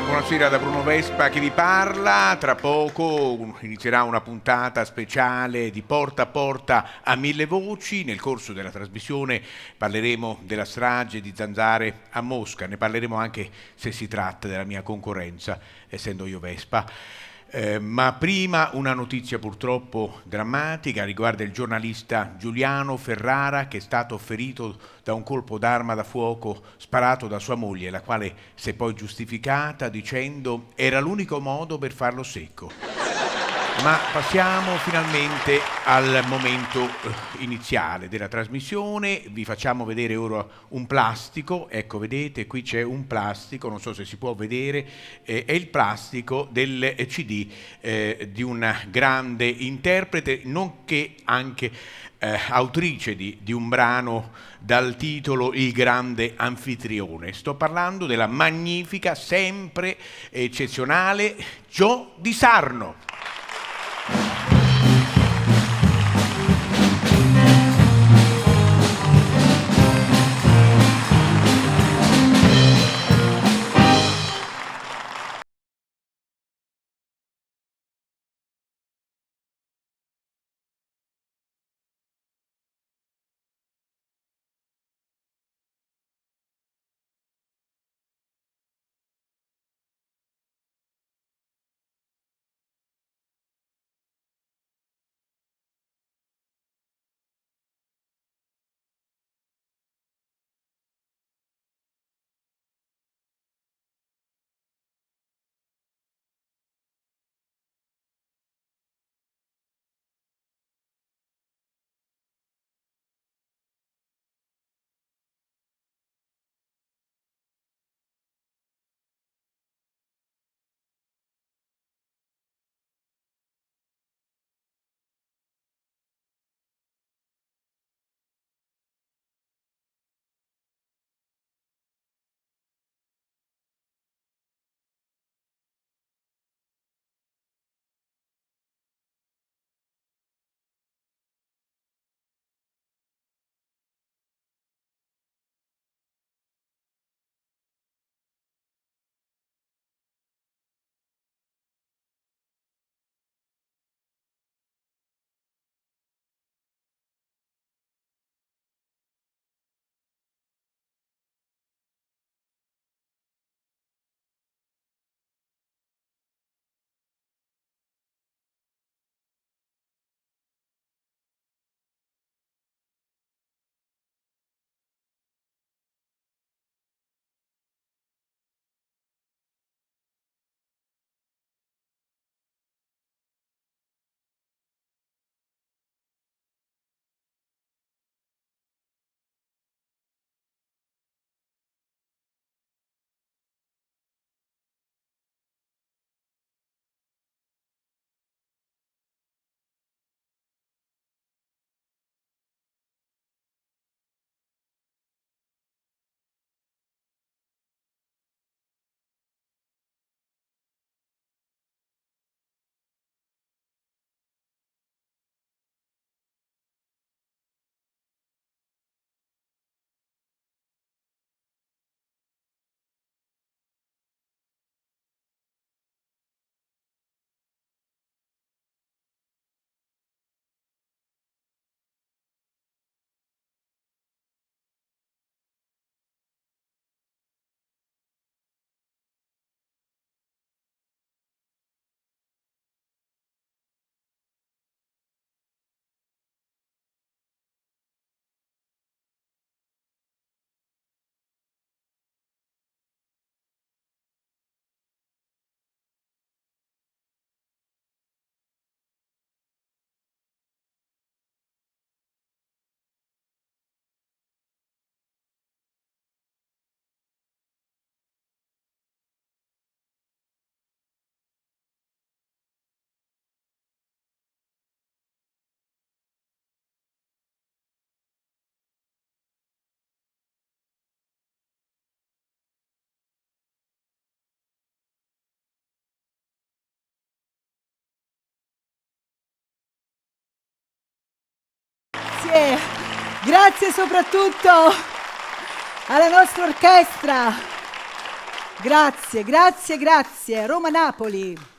Buonasera da Bruno Vespa che vi parla. Tra poco inizierà una puntata speciale di Porta a Porta a Mille Voci. Nel corso della trasmissione parleremo della strage di Zanzare a Mosca. Ne parleremo anche se si tratta della mia concorrenza, essendo io Vespa. Ma prima una notizia purtroppo drammatica riguarda il giornalista Giuliano Ferrara, che è stato ferito da un colpo d'arma da fuoco sparato da sua moglie, la quale si è poi giustificata dicendo era l'unico modo per farlo secco. Ma passiamo finalmente al momento iniziale della trasmissione. Vi facciamo vedere ora un plastico. Ecco, vedete, qui c'è un plastico, non so se si può vedere, è il plastico del CD di una grande interprete, nonché anche autrice di un brano dal titolo Il grande anfitrione. Sto parlando della magnifica, sempre eccezionale Gio Di Sarno. Grazie, grazie soprattutto alla nostra orchestra. Grazie, grazie, grazie. Roma-Napoli.